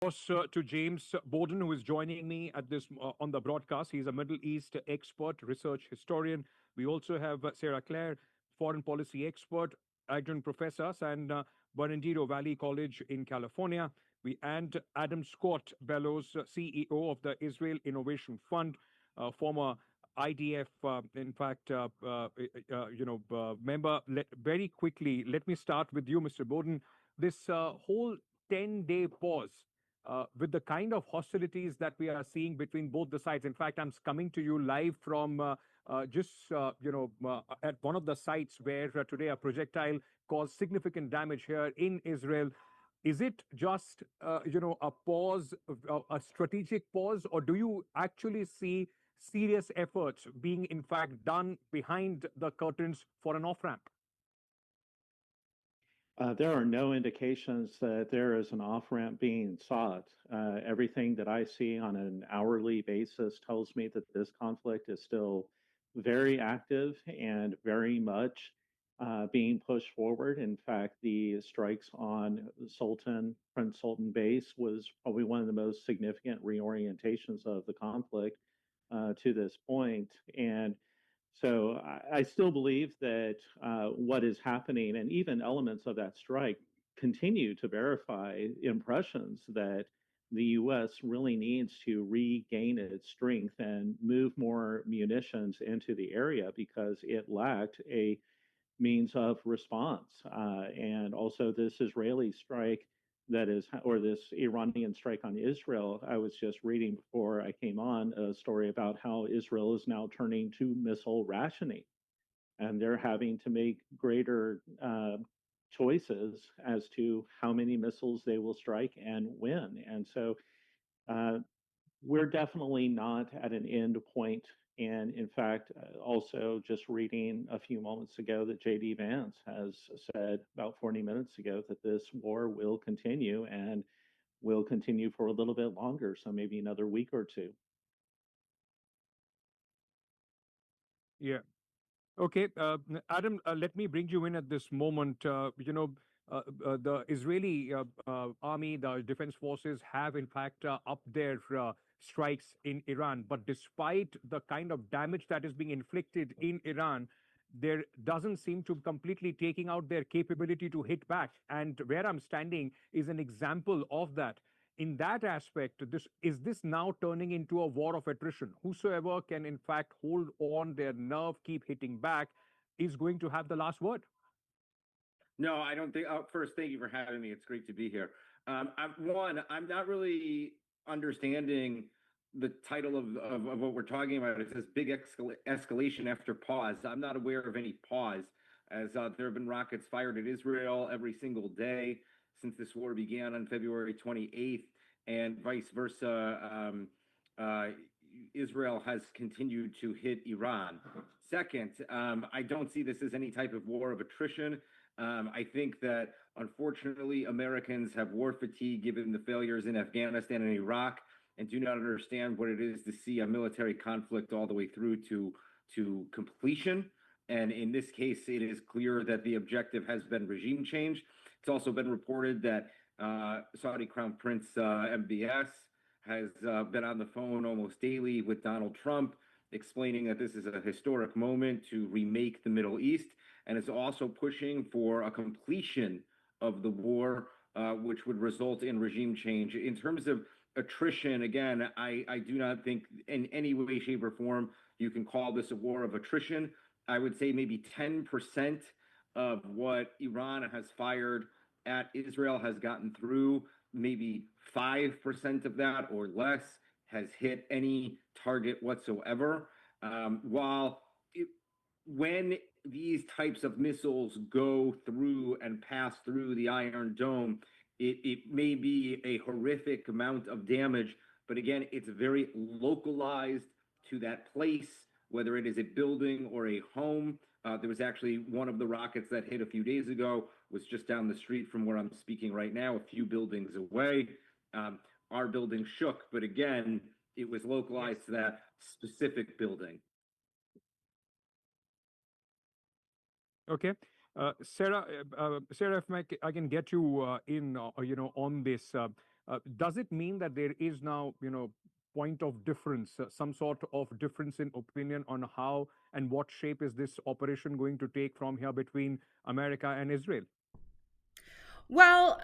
To James Bowden, who is joining me at this on the broadcast. He's a Middle East expert, research historian. We also have Sarah Clare, foreign policy expert, adjunct professor, and Bernardino Valley College in California. And Adam Scott Bellows, CEO of the Israel Innovation Fund, former IDF, member. Very quickly, let me start with you, Mr. Bowden. This whole 10-day pause with the kind of hostilities that we are seeing between both the sides. In fact, I'm coming to you live from at one of the sites where today a projectile caused significant damage here in Israel. Is it just a pause, a strategic pause, or do you actually see serious efforts being in fact done behind the curtains for an off-ramp? There are no indications that there is an off-ramp being sought. Everything that I see on an hourly basis tells me that this conflict is still very active and very much being pushed forward. In fact, the strikes on Prince Sultan base was probably one of the most significant reorientations of the conflict to this point. And so I still believe that what is happening, and even elements of that strike, continue to verify impressions that the U.S. really needs to regain its strength and move more munitions into the area because it lacked a means of response. And also this Israeli strike or this Iranian strike on Israel, I was just reading before I came on a story about how Israel is now turning to missile rationing. And they're having to make greater choices as to how many missiles they will strike and when. And so we're definitely not at an end point. And in fact, also just reading a few moments ago that J.D. Vance has said about 40 minutes ago that this war will continue and will continue for a little bit longer, so maybe another week or two. Yeah. Okay, Adam, let me bring you in at this moment. The Israeli army, the defense forces have in fact upped their strikes in Iran. But despite the kind of damage that is being inflicted in Iran, there doesn't seem to be completely taking out their capability to hit back. And where I'm standing is an example of that. In that aspect, is this now turning into a war of attrition? Whosoever can, in fact, hold on their nerve, keep hitting back, is going to have the last word. No, I don't think. First, thank you for having me. It's great to be here. I'm not really understanding the title of what we're talking about. It says big escalation after pause. I'm not aware of any pause, as there have been rockets fired at Israel every single day since this war began on February 28th, and vice versa. Israel has continued to hit Iran. Second, I don't see this as any type of war of attrition. I think that, unfortunately, Americans have war fatigue given the failures in Afghanistan and Iraq, and do not understand what it is to see a military conflict all the way through to completion. And in this case, it is clear that the objective has been regime change. It's also been reported that Saudi Crown Prince MBS has been on the phone almost daily with Donald Trump, explaining that this is a historic moment to remake the Middle East, and is also pushing for a completion of the war, which would result in regime change. In terms of attrition, again, I do not think in any way, shape, or form you can call this a war of attrition. I would say maybe 10% of what Iran has fired at Israel has gotten through. Maybe 5% of that or less has hit any target whatsoever. When these types of missiles go through and pass through the Iron Dome, it may be a horrific amount of damage, but again, it's very localized to that place, whether it is a building or a home. There was actually one of the rockets that hit a few days ago was just down the street from where I'm speaking right now, a few buildings away. Our building shook, but again, it was localized to that specific building. Okay. Sarah, if I can get you in, on this. Does it mean that there is now, point of difference, some sort of difference in opinion on how and what shape is this operation going to take from here between America and Israel? Well,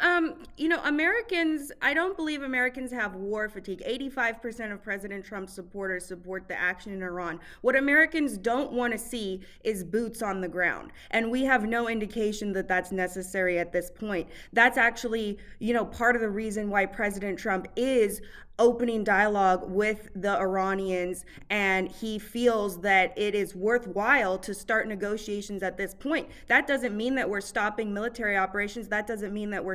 Americans, I don't believe Americans have war fatigue. 85% of President Trump's supporters support the action in Iran. What Americans don't want to see is boots on the ground. And we have no indication that that's necessary at this point. That's actually, part of the reason why President Trump is opening dialogue with the Iranians, and he feels that it is worthwhile to start negotiations at this point. That doesn't mean that we're stopping military operations. That doesn't mean that we're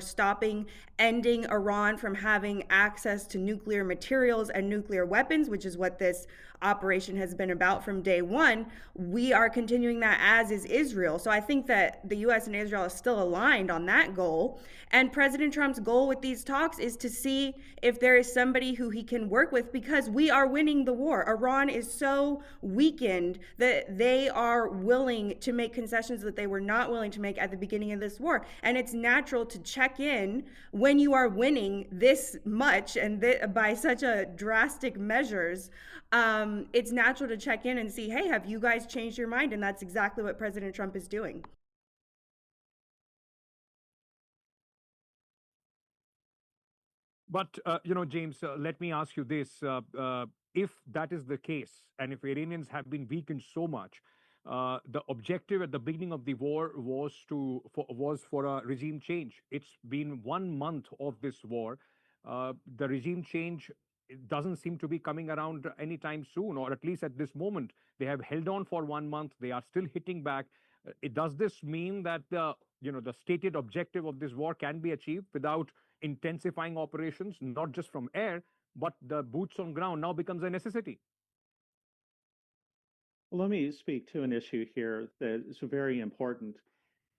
ending Iran from having access to nuclear materials and nuclear weapons, which is what this operation has been about from day one. We are continuing that, as is Israel. So I think that the US and Israel are still aligned on that goal. And President Trump's goal with these talks is to see if there is somebody who he can work with, because we are winning the war. Iran is so weakened that they are willing to make concessions that they were not willing to make at the beginning of this war. And it's natural to check in when you are winning this much and by such a drastic measures. It's natural to check in and see, hey, have you guys changed your mind? And that's exactly what President Trump is doing. But James, let me ask you this: if that is the case, and if Iranians have been weakened so much, the objective at the beginning of the war was for a regime change. It's been 1 month of this war. The regime change, it doesn't seem to be coming around anytime soon, or at least at this moment. They have held on for 1 month. They are still hitting back. Does this mean that the stated objective of this war can be achieved without intensifying operations, not just from air, but the boots on ground now becomes a necessity? Well, let me speak to an issue here that is very important.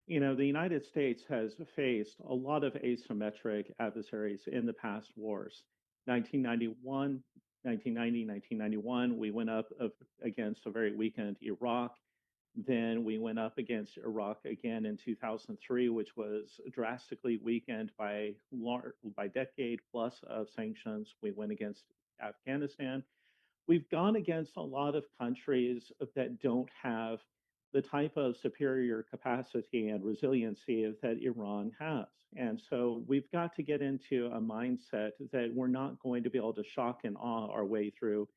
The United States has faced a lot of asymmetric adversaries in the past wars. 1991, 1990, 1991, we went up against a very weakened Iraq. Then we went up against Iraq again in 2003, which was drastically weakened by decade plus of sanctions. We went against Afghanistan. We've gone against a lot of countries that don't have the type of superior capacity and resiliency that Iran has. And so we've got to get into a mindset that we're not going to be able to shock and awe our way through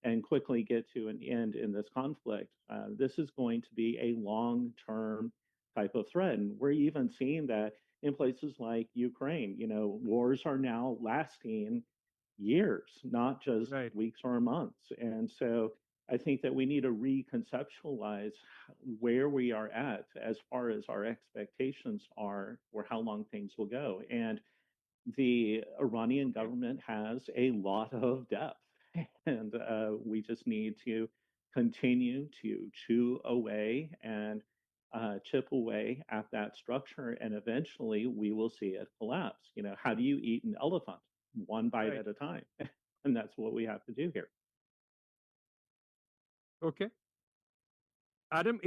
and quickly get to an end in this conflict. This is going to be a long term type of threat. And we're even seeing that in places like Ukraine. Wars are now lasting years, not just Right. weeks or months. And so I think that we need to reconceptualize where we are at as far as our expectations are for how long things will go. And the Iranian Okay. government has a lot of depth, and we just need to continue to chew away and chip away at that structure, and eventually we will see it collapse. How do you eat an elephant? One bite Right. at a time. And that's what we have to do here. Okay. Adam,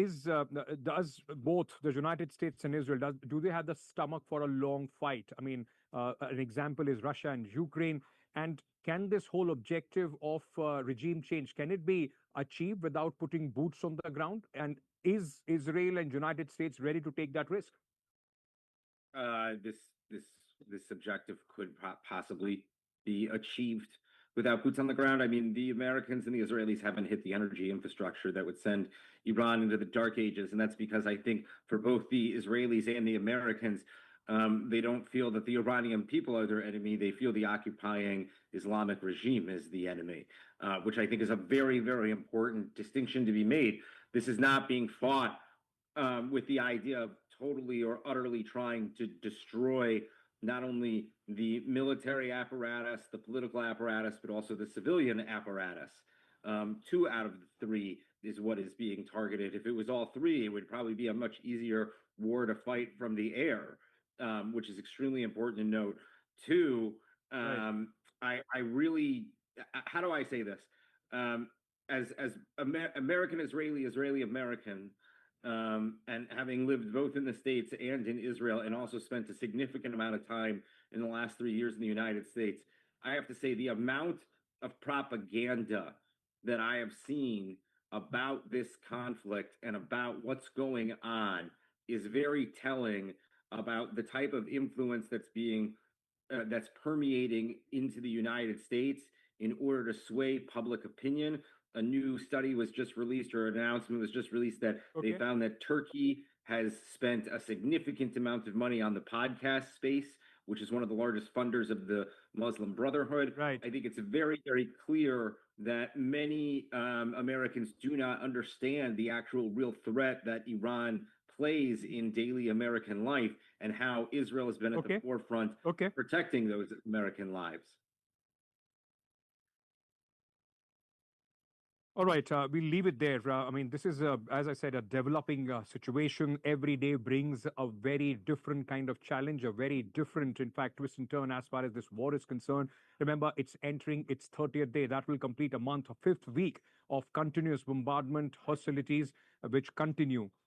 does both the United States and Israel, do they have the stomach for a long fight? I mean, an example is Russia and Ukraine. And can this whole objective of regime change, can it be achieved without putting boots on the ground? And is Israel and United States ready to take that risk? This this this objective could possibly be achieved without boots on the ground. I mean, the Americans and the Israelis haven't hit the energy infrastructure that would send Iran into the dark ages, and that's because I think for both the Israelis and the Americans, they don't feel that the Iranian people are their enemy. They feel the occupying Islamic regime is the enemy, which I think is a very, very important distinction to be made. This is not being fought with the idea of totally or utterly trying to destroy not only the military apparatus, the political apparatus, but also the civilian apparatus. Two out of the three is what is being targeted. If it was all three, it would probably be a much easier war to fight from the air, which is extremely important to note. Two, Right. I really, how do I say this? Um, as American Israeli, Israeli American, and having lived both in the States and in Israel, and also spent a significant amount of time in the last 3 years in the United States. I have to say the amount of propaganda that I have seen about this conflict and about what's going on is very telling about the type of influence that's permeating into the United States in order to sway public opinion. A new study was just released, or an announcement was just released, that they found that Turkey has spent a significant amount of money on the podcast space, which is one of the largest funders of the Muslim Brotherhood. Right. I think it's very, very clear that many Americans do not understand the actual real threat that Iran plays in daily American life, and how Israel has been at the forefront protecting those American lives. All right, we'll leave it there. I mean, this is, as I said, a developing situation. Every day brings a very different kind of challenge, a very different, in fact, twist and turn as far as this war is concerned. Remember, it's entering its 30th day. That will complete a month, a fifth week of continuous bombardment, hostilities, which continue